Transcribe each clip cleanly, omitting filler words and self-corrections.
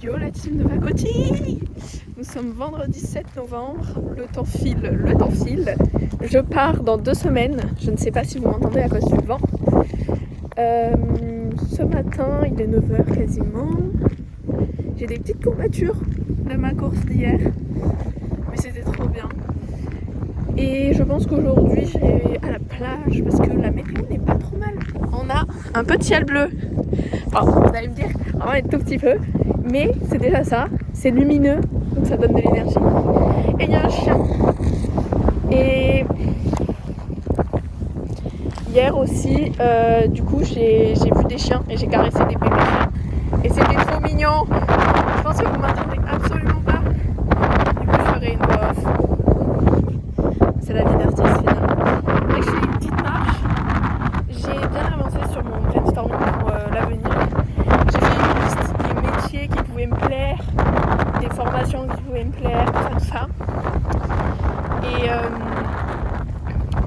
Yo la team de Pacotille. Nous sommes vendredi 7 novembre, le temps file. Je pars dans 2 semaines, je ne sais pas si vous m'entendez à cause du vent. Ce matin, il est 9h quasiment. J'ai des petites courbatures de ma course d'hier, mais c'était trop bien. Et je pense qu'aujourd'hui je vais à la plage parce que la météo n'est pas trop mal. On a un peu de ciel bleu. Enfin, vous allez me dire, vraiment un tout petit peu, mais c'est déjà ça. C'est lumineux, donc ça donne de l'énergie. Et il y a un chien. Et hier aussi, du coup, j'ai vu des chiens et j'ai caressé des bébés chiens. Et c'était trop mignon. Je pense que vous m'entendez absolument pas. Du coup, je ferai une voix off. C'est la vie d'artiste finalement. Et je fais une petite marche. J'ai bien avancé sur mon brainstorming pour l'avenir. J'ai fait une liste des métiers qui pouvaient me plaire, des formations qui pouvaient me plaire, tout ça. Et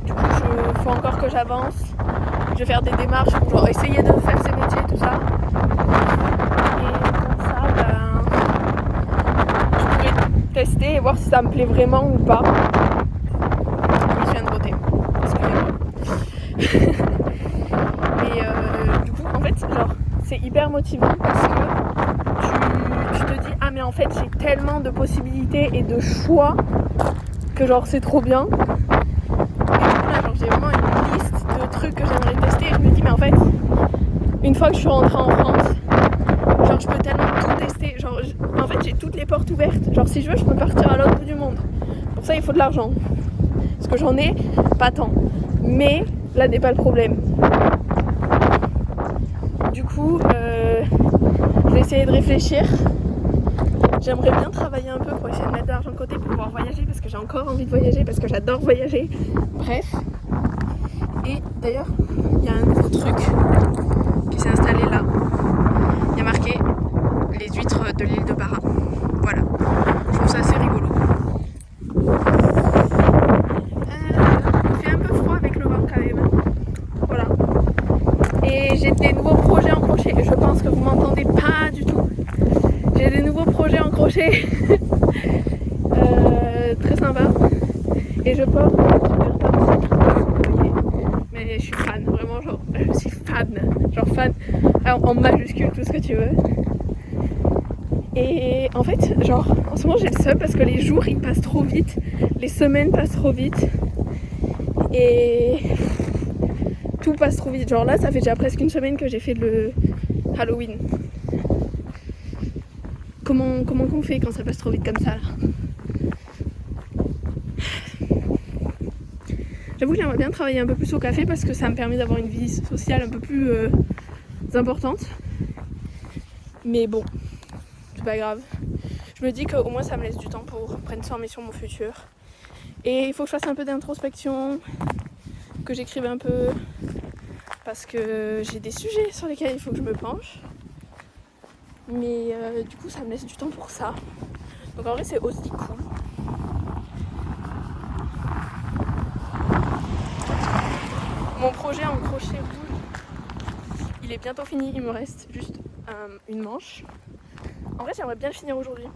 du coup, il faut encore que j'avance. Je vais faire des démarches pour genre, essayer de faire ces métiers, tout ça. Et comme ça, je pourrais tester et voir si ça me plaît vraiment ou pas. Je viens de voter. Excusez-moi. Mais du coup, en fait, genre, c'est hyper motivant parce que tu te dis ah mais en fait j'ai tellement de possibilités et de choix que genre c'est trop bien. Et du coup là genre j'ai vraiment une liste de trucs que j'aimerais tester et je me dis mais en fait une fois que je suis rentrée en France, genre je peux tellement tout tester, genre en fait j'ai toutes les portes ouvertes, genre si je veux je peux partir à l'autre bout du monde. Pour ça il faut de l'argent, parce que j'en ai pas tant, mais là n'est pas le problème. Du coup je vais essayer de réfléchir. J'aimerais bien travailler un peu pour essayer de mettre de l'argent de côté pour pouvoir voyager, parce que j'ai encore envie de voyager, parce que j'adore voyager. Bref. Et d'ailleurs, il y a un nouveau truc qui s'est installé là. Il y a marqué les huîtres de l'île de Barra. Voilà. Je trouve ça assez rigolo. Il fait un peu froid avec le vent quand même. Voilà. Et j'ai des nouveaux projets en crochet. Je pense que vous m'entendez pas du tout. J'ai des nouveaux projets en crochet. Très sympa. Et je porte mais je suis fan, vraiment genre je suis fan. Genre fan en majuscule, tout ce que tu veux. Et en fait, genre en ce moment j'ai le seum parce que les jours ils passent trop vite, les semaines passent trop vite. Et tout passe trop vite. Genre là ça fait déjà presque une semaine que j'ai fait le Halloween. Comment qu'on fait quand ça passe trop vite comme ça là? J'avoue que j'aimerais bien travailler un peu plus au café parce que ça me permet d'avoir une vie sociale un peu plus importante. Mais bon, c'est pas grave. Je me dis qu'au moins ça me laisse du temps pour brainstormer sur mon futur. Et il faut que je fasse un peu d'introspection, que j'écrive un peu, parce que j'ai des sujets sur lesquels il faut que je me penche. Mais du coup ça me laisse du temps pour ça. Donc en vrai c'est aussi cool. Mon projet en crochet rouge, il est bientôt fini, il me reste juste une manche. En vrai j'aimerais bien le finir aujourd'hui.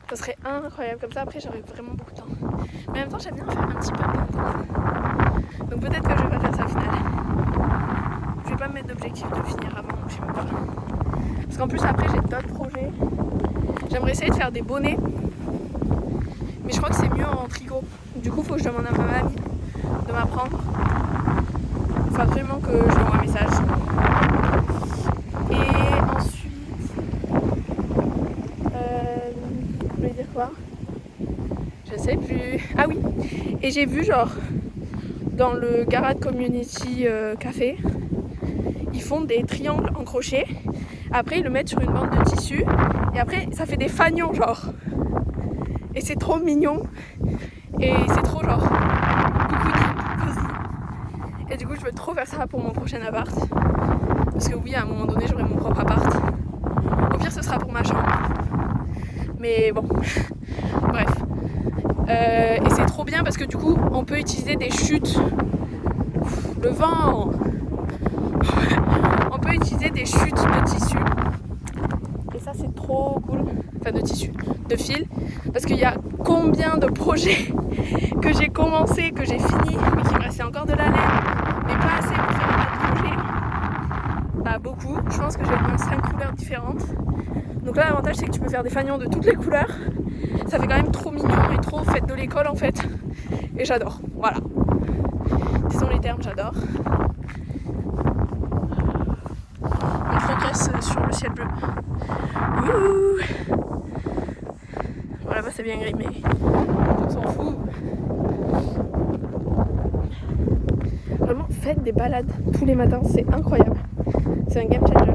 Ça serait incroyable, comme ça après j'aurais vraiment beaucoup de temps. Mais en même temps j'aime bien faire un petit peu de temps. Donc peut-être que je vais pas faire ça au final. Je vais pas me mettre d'objectif de finir avant, je sais même pas. Parce qu'en plus après j'ai d'autres projets. J'aimerais essayer de faire des bonnets. Mais je crois que c'est mieux en tricot. Du coup faut que je demande à ma mamie de m'apprendre. Il faut absolument que je lui envoie un message. Et ensuite je voulais dire quoi? Je sais plus. Ah oui. Et j'ai vu genre dans le Garage Community Café, ils font des triangles en crochet. Après ils le mettent sur une bande de tissu. Et après ça fait des fanions genre. Et c'est trop mignon. Et c'est trop genre cosy. Et du coup je veux trop faire ça pour mon prochain appart. Parce que oui à un moment donné j'aurai mon propre appart. Au pire ce sera pour ma chambre. Mais bon. Bref. Et c'est trop bien parce que du coup on peut utiliser des chutes. Le vent. On peut utiliser des chutes de tissu. Et ça c'est trop cool. Enfin de tissu, de fil. Parce qu'il y a combien de projets que j'ai commencé, que j'ai fini, mais qu'il me restait encore de la laine. Mais pas assez pour faire un autre projet. Pas beaucoup. Je pense que j'ai au moins 5 couleurs différentes. Donc là l'avantage c'est que tu peux faire des fanions de toutes les couleurs. Ça fait quand même trop mignon et trop fête de l'école en fait. Et j'adore. Voilà. Disons les termes, j'adore. On progresse sur le ciel bleu. Ouh. Bon, là-bas c'est bien gris, mais on s'en fout. Vraiment, faites des balades tous les matins, c'est incroyable. C'est un game changer.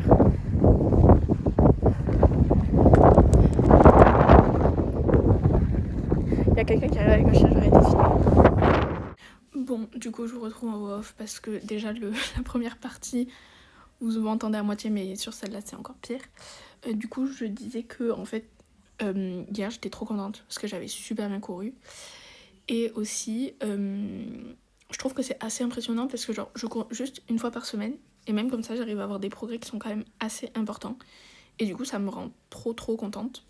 Il y a quelqu'un qui arrive avec un chien, j'aurais été filmée. Bon, du coup, je vous retrouve en voix off parce que déjà, la première partie, vous m'entendez à moitié, mais sur celle-là, c'est encore pire. Du coup, je disais que, en fait, hier, j'étais trop contente parce que j'avais super bien couru. Et aussi, je trouve que c'est assez impressionnant parce que, genre, je cours juste une fois par semaine. Et même comme ça, j'arrive à avoir des progrès qui sont quand même assez importants. Et du coup, ça me rend trop contente.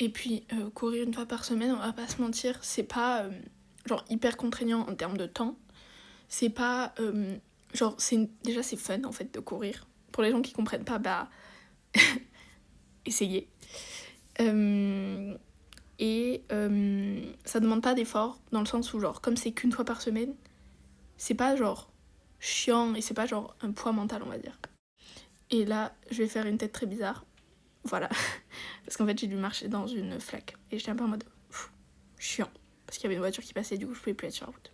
Et puis, courir une fois par semaine, on va pas se mentir, c'est pas genre hyper contraignant en termes de temps. C'est pas genre, déjà c'est fun en fait de courir. Pour les gens qui comprennent pas, bah essayez. Et ça demande pas d'effort dans le sens où genre comme c'est qu'une fois par semaine, c'est pas genre chiant et c'est pas genre un poids mental on va dire. Et là, je vais faire une tête très bizarre. Voilà. Parce qu'en fait, j'ai dû marcher dans une flaque. Et j'étais un peu en mode chiant. Parce qu'il y avait une voiture qui passait, du coup, je pouvais plus être sur la route.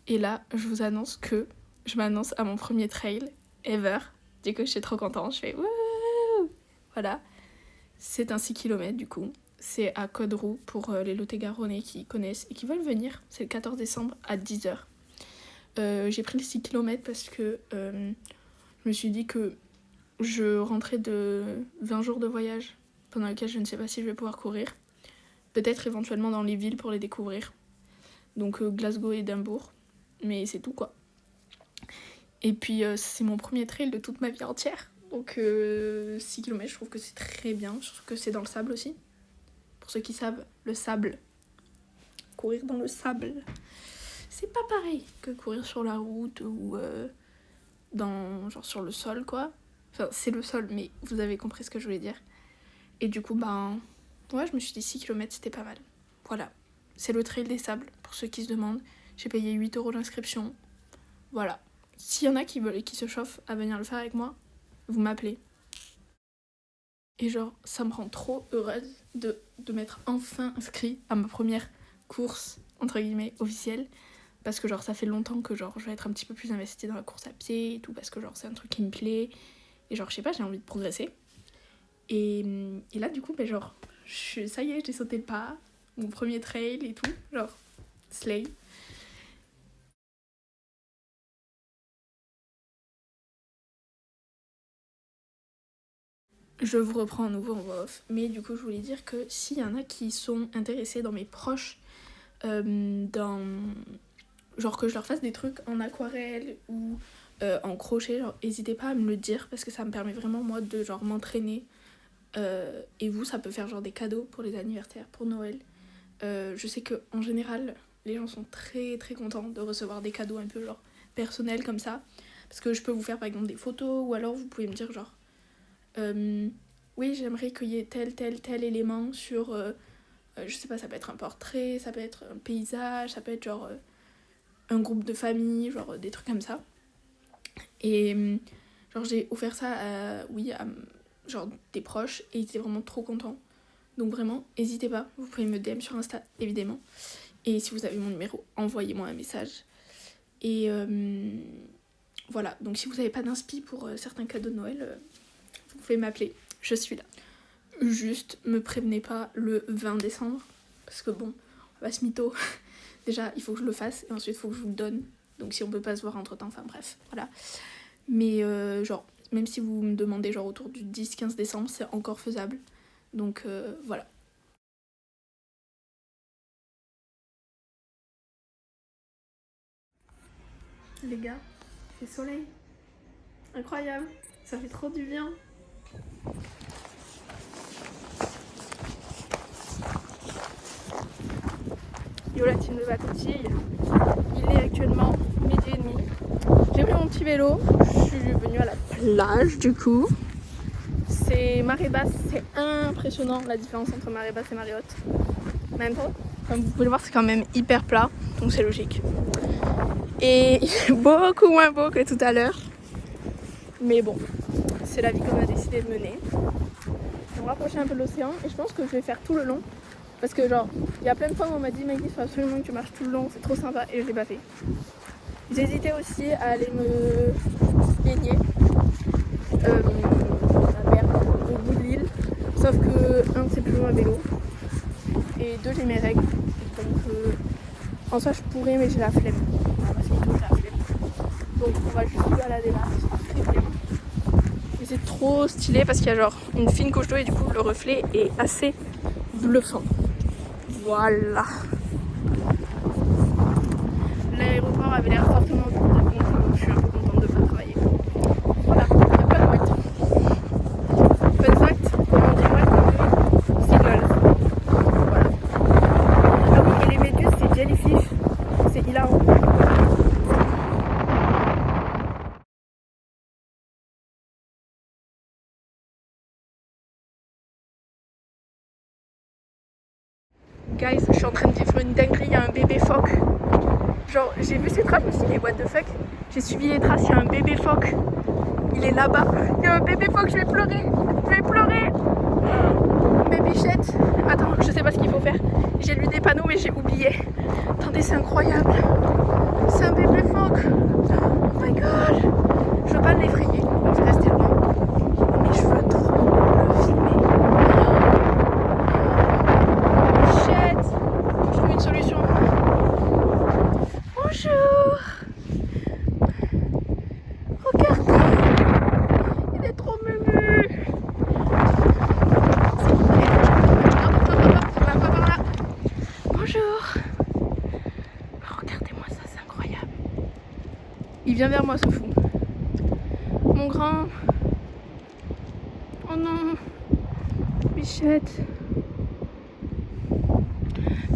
Et là, je vous annonce que je m'annonce à mon premier trail ever. Du coup, je suis trop contente. Je fais wouh. Voilà. C'est un 6 km, du coup. C'est à Cauderoux pour les Lot-et-Garonnais qui connaissent et qui veulent venir. C'est le 14 décembre à 10h. J'ai pris le 6 km parce que je me suis dit que je rentrais de 20 jours de voyage pendant lequel je ne sais pas si je vais pouvoir courir. Peut-être éventuellement dans les villes pour les découvrir. Donc Glasgow et Édimbourg. Mais c'est tout quoi. Et puis c'est mon premier trail de toute ma vie entière. Donc 6 km, je trouve que c'est très bien. Surtout que c'est dans le sable aussi. Pour ceux qui savent, le sable. Courir dans le sable. C'est pas pareil que courir sur la route ou genre sur le sol quoi. Enfin c'est le sol mais vous avez compris ce que je voulais dire. Et du coup ouais je me suis dit 6 km c'était pas mal. Voilà. C'est le trail des sables pour ceux qui se demandent. J'ai payé 8€ l'inscription. Voilà. S'il y en a qui se chauffent à venir le faire avec moi, vous m'appelez. Et genre, ça me rend trop heureuse de m'être enfin inscrit à ma première course, entre guillemets, officielle. Parce que genre, ça fait longtemps que genre, je vais être un petit peu plus investie dans la course à pied et tout, parce que genre, c'est un truc qui me plaît. Et genre, je sais pas, j'ai envie de progresser. Et là, du coup, genre, ça y est, j'ai sauté le pas. Mon premier trail et tout. Genre, slay. Je vous reprends à nouveau en voix off, mais du coup je voulais dire que s'il y en a qui sont intéressés dans mes proches, genre que je leur fasse des trucs en aquarelle ou en crochet, genre n'hésitez pas à me le dire parce que ça me permet vraiment moi de genre m'entraîner. Et vous, ça peut faire genre des cadeaux pour les anniversaires, pour Noël. Je sais que en général, les gens sont très contents de recevoir des cadeaux un peu genre personnels comme ça. Parce que je peux vous faire par exemple des photos ou alors vous pouvez me dire genre oui j'aimerais qu'il y ait tel élément sur je sais pas, ça peut être un portrait, ça peut être un paysage, ça peut être genre un groupe de famille, genre des trucs comme ça. Et genre j'ai offert ça à genre des proches et ils étaient vraiment trop contents. Donc vraiment, n'hésitez pas, vous pouvez me DM sur Insta évidemment. Et si vous avez mon numéro, envoyez-moi un message. Et voilà, donc si vous n'avez pas d'inspi pour certains cadeaux de Noël, vous pouvez m'appeler, je suis là. Juste, me prévenez pas le 20 décembre, parce que bon, on va se mytho. Déjà, il faut que je le fasse, et ensuite, il faut que je vous le donne. Donc si on peut pas se voir entre-temps, enfin bref, voilà. Mais genre, même si vous me demandez genre autour du 10-15 décembre, c'est encore faisable. Donc voilà. Les gars, il fait soleil. Incroyable, ça fait trop du bien. Yo la team de Bacotille, il est actuellement 12h30. J'ai pris mon petit vélo, je suis venue à la plage du coup. C'est marée basse, c'est impressionnant la différence entre marée basse et marée haute. Même pas. Comme vous pouvez le voir, c'est quand même hyper plat, donc c'est logique. Et il est beaucoup moins beau que tout à l'heure. Mais bon, c'est la vie qu'on a décidé de mener. On va rapprocher un peu de l'océan et je pense que je vais faire tout le long. Parce que genre, il y a plein de fois où on m'a dit Maggie, il faut absolument que tu marches tout le long, c'est trop sympa et je l'ai pas fait. J'hésitais aussi à aller me baigner dans la mer au bout de l'île. Sauf que, un, c'est plus loin à vélo. Et deux, j'ai mes règles. Donc en soi je pourrais mais j'ai la flemme. Voilà, parce que j'ai la flemme. Donc on va juste se balader là, c'est très bien. Et c'est trop stylé parce qu'il y a genre une fine couche d'eau et du coup le reflet est assez bluffant. Voilà. L'aéroport avait l'air fortement vide, donc je suis un peu contente de ne pas travailler. Voilà, il n'y a pas de mouette. Fun fact, comme on dit mouette, c'est golf. Voilà. Ah oui, et les méduses, c'est jellyfish. C'est hilarant. Guys, je suis en train de vivre une dinguerie, il y a un bébé phoque. Genre, j'ai vu ces traces, je me suis dit, mais what the fuck. J'ai suivi les traces, il y a un bébé phoque. Il est là-bas. Il y a un bébé phoque, je vais pleurer. Je vais pleurer. Mes bichettes. Attends, je sais pas ce qu'il faut faire. J'ai lu des panneaux, mais j'ai oublié. Attendez, c'est incroyable. C'est un bébé phoque. Oh my god. Je veux pas l'effrayer, donc je vais rester loin. Mais je veux trop le filmer. Bichette. Je trouve une solution. Bonjour. Regardez. Il est trop mumu. Bonjour. Regardez-moi ça, c'est incroyable. Il vient vers moi, ce fou. Mon grand. Oh non. Bichette.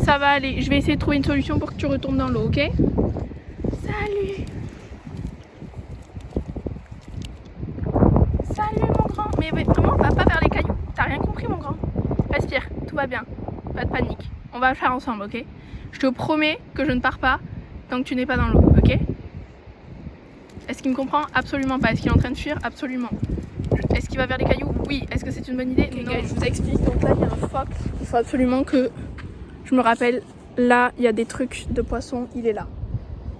Ça va aller. Je vais essayer de trouver une solution pour que tu retournes dans l'eau, ok? Salut. Salut mon grand. Mais vraiment, va pas vers les cailloux. T'as rien compris mon grand. Respire, tout va bien. Pas de panique. On va le faire ensemble, ok? Je te promets que je ne pars pas tant que tu n'es pas dans l'eau, ok? Est-ce qu'il me comprend? Absolument pas. Est-ce qu'il est en train de fuir? Absolument. Est-ce qu'il va vers les cailloux? Oui. Est-ce que c'est une bonne idée? Non. Okay, je vous explique. Donc là, il y a un phoque. Il faut absolument que je me rappelle. Là, il y a des trucs de poisson. Il est là.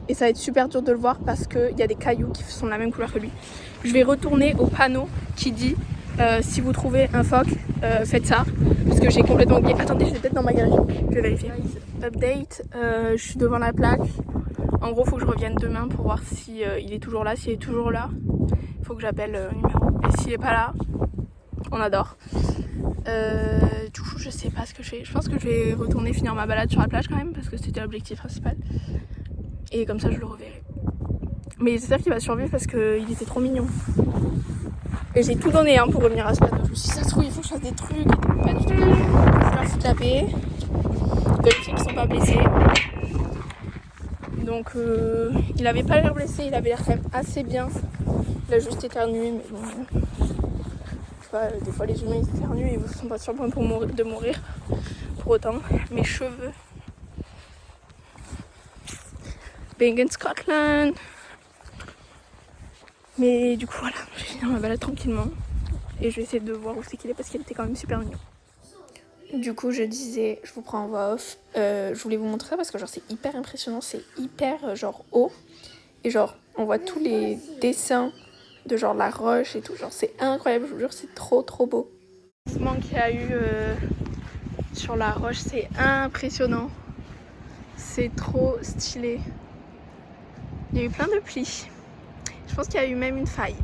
Et ça va être super dur de le voir parce qu'il y a des cailloux qui sont de la même couleur que lui. Je vais retourner au panneau qui dit si vous trouvez un phoque, faites ça. Parce que j'ai complètement oublié. Attendez, je vais peut-être dans ma galerie. Je vais vérifier. Update, je suis devant la plaque. En gros, il faut que je revienne demain pour voir si il est toujours là. S'il est toujours là, il faut que j'appelle le numéro. Et s'il n'est pas là, on adore. Du coup, je sais pas ce que je fais. Je pense que je vais retourner finir ma balade sur la plage quand même parce que c'était l'objectif principal. Et comme ça, je le reverrai. Mais j'espère qu'il va survivre parce qu'il était trop mignon. Et j'ai tout donné pour revenir à ce plateau. Je me suis dit, ça se trouve, il faut que je fasse des trucs. Et pas du tout. Je leur foutre la paix. Vérifier qu'ils sont pas blessés. Donc, il avait pas l'air blessé. Il avait l'air quand même assez bien. Il a juste éternué. Mais bon. Je sais pas, des fois, les humains ils éternuent et ils sont pas sur le point de mourir. Pour autant. Mes cheveux. Being in Scotland. Mais du coup voilà, je vais finir ma balade tranquillement et je vais essayer de voir où c'est qu'il est parce qu'il était quand même super mignon. Du coup je disais, je vous prends en voix off, je voulais vous montrer ça parce que genre c'est hyper impressionnant, c'est hyper genre haut et genre on voit tous les dessins de genre la roche et tout, genre c'est incroyable, je vous jure c'est trop beau. Le mouvement qu'il y a eu sur la roche c'est impressionnant, c'est trop stylé, il y a eu plein de plis. Je pense qu'il y a eu même une faille.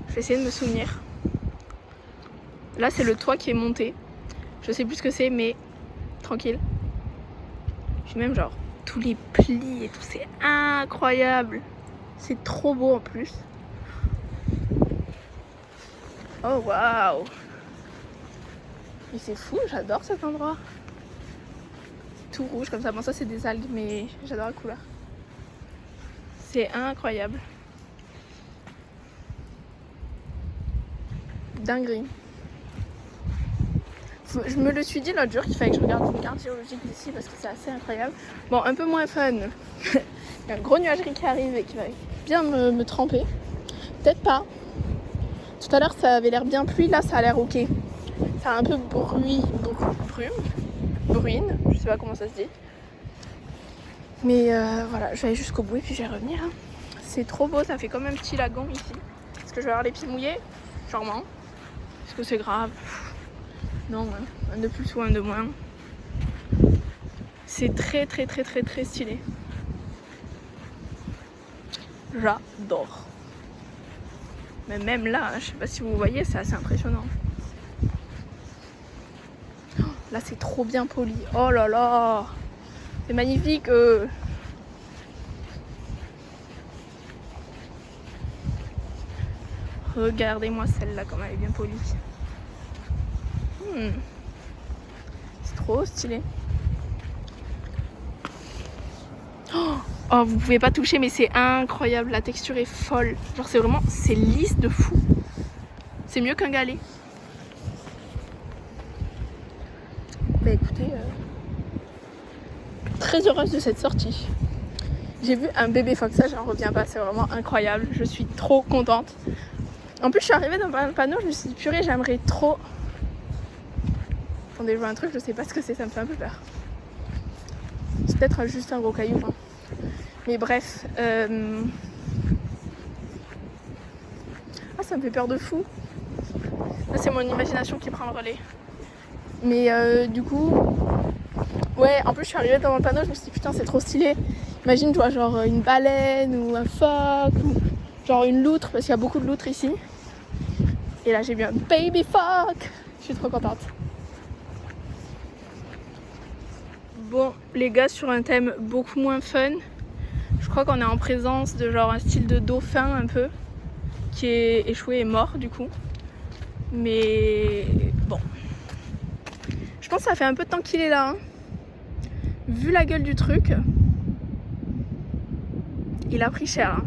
Je vais essayer de me souvenir. Là, c'est le toit qui est monté. Je sais plus ce que c'est, mais tranquille. J'ai même genre tous les plis et tout. C'est incroyable. C'est trop beau en plus. Oh waouh! Mais c'est fou, j'adore cet endroit. Tout rouge comme ça. Bon, ça c'est des algues, mais j'adore la couleur. C'est incroyable. Dinguerie. Je me le suis dit l'autre jour qu'il fallait que je regarde une carte géologique d'ici parce que c'est assez incroyable. Bon, un peu moins fun. Il y a un gros nuage qui arrive et qui va bien me tremper. Peut-être pas. Tout à l'heure ça avait l'air bien pluie, là ça a l'air ok. Ça a un peu bruine, je sais pas comment ça se dit. Mais voilà, je vais aller jusqu'au bout et puis je vais revenir. Hein. C'est trop beau, ça fait comme un petit lagon ici. Est-ce que je vais avoir les pieds mouillés? Sûrement. Est-ce que c'est grave? Non, hein. Un de plus ou un de moins. C'est très stylé. J'adore. Mais même là, je sais pas si vous voyez, c'est assez impressionnant. Là c'est trop bien poli. Oh là là, c'est magnifique. Regardez-moi celle-là comme elle est bien polie. C'est trop stylé. Oh, vous pouvez pas toucher, mais c'est incroyable. La texture est folle. Genre c'est lisse de fou. C'est mieux qu'un galet. Bah écoutez, très heureuse de cette sortie. J'ai vu un bébé phoque, ça j'en reviens pas, c'est vraiment incroyable. Je suis trop contente. En plus je suis arrivée dans un panneau, je me suis dit purée, j'aimerais trop. Attendez, je vois un truc, je sais pas ce que c'est, ça me fait un peu peur. C'est peut-être juste un gros caillou. Hein. Mais bref. Ah, ça me fait peur de fou. Là, c'est mon imagination qui prend le relais. Mais du coup. Ouais, en plus, je suis arrivée devant le panneau, je me suis dit putain, c'est trop stylé. Imagine, tu vois, genre une baleine ou un phoque ou genre une loutre, parce qu'il y a beaucoup de loutres ici. Et là, j'ai vu un baby phoque. Je suis trop contente. Bon, les gars, sur un thème beaucoup moins fun, je crois qu'on est en présence de genre un style de dauphin un peu, qui est échoué et mort du coup. Mais bon, je pense que ça fait un peu de temps qu'il est là. Hein. Vu la gueule du truc, il a pris cher. Hein.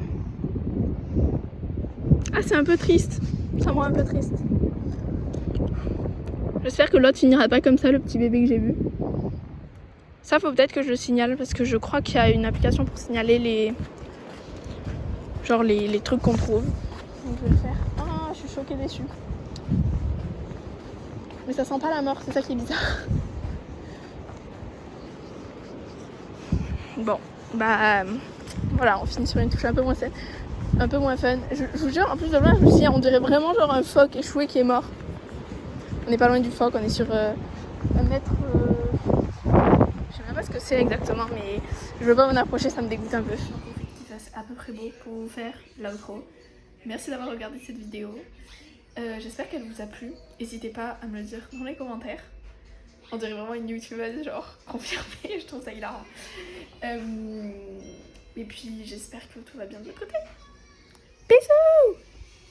Ah, c'est un peu triste. Ça me rend un peu triste. J'espère que l'autre finira pas comme ça, le petit bébé que j'ai vu. Ça, faut peut-être que je le signale parce que je crois qu'il y a une application pour signaler les trucs qu'on trouve. Donc je vais le faire. Ah, je suis choquée, déçue. Mais ça sent pas la mort, c'est ça qui est bizarre. Bon, bah voilà, on finit sur une touche un peu moins saine, un peu moins fun. Je vous jure, en plus de là, je me suis dit, on dirait vraiment genre un phoque échoué qui est mort. On n'est pas loin du phoque, on est sur 1 mètre. Je sais même pas ce que c'est exactement, mais je veux pas m'en approcher, ça me dégoûte un peu. Donc il faut qu'il fasse à peu près beau pour vous faire l'outro. Merci d'avoir regardé cette vidéo. J'espère qu'elle vous a plu. N'hésitez pas à me le dire dans les commentaires. On dirait vraiment une youtubeuse, genre confirmée, je trouve ça hilarant. Et puis j'espère que tout va bien de l'autre côté. Bisous!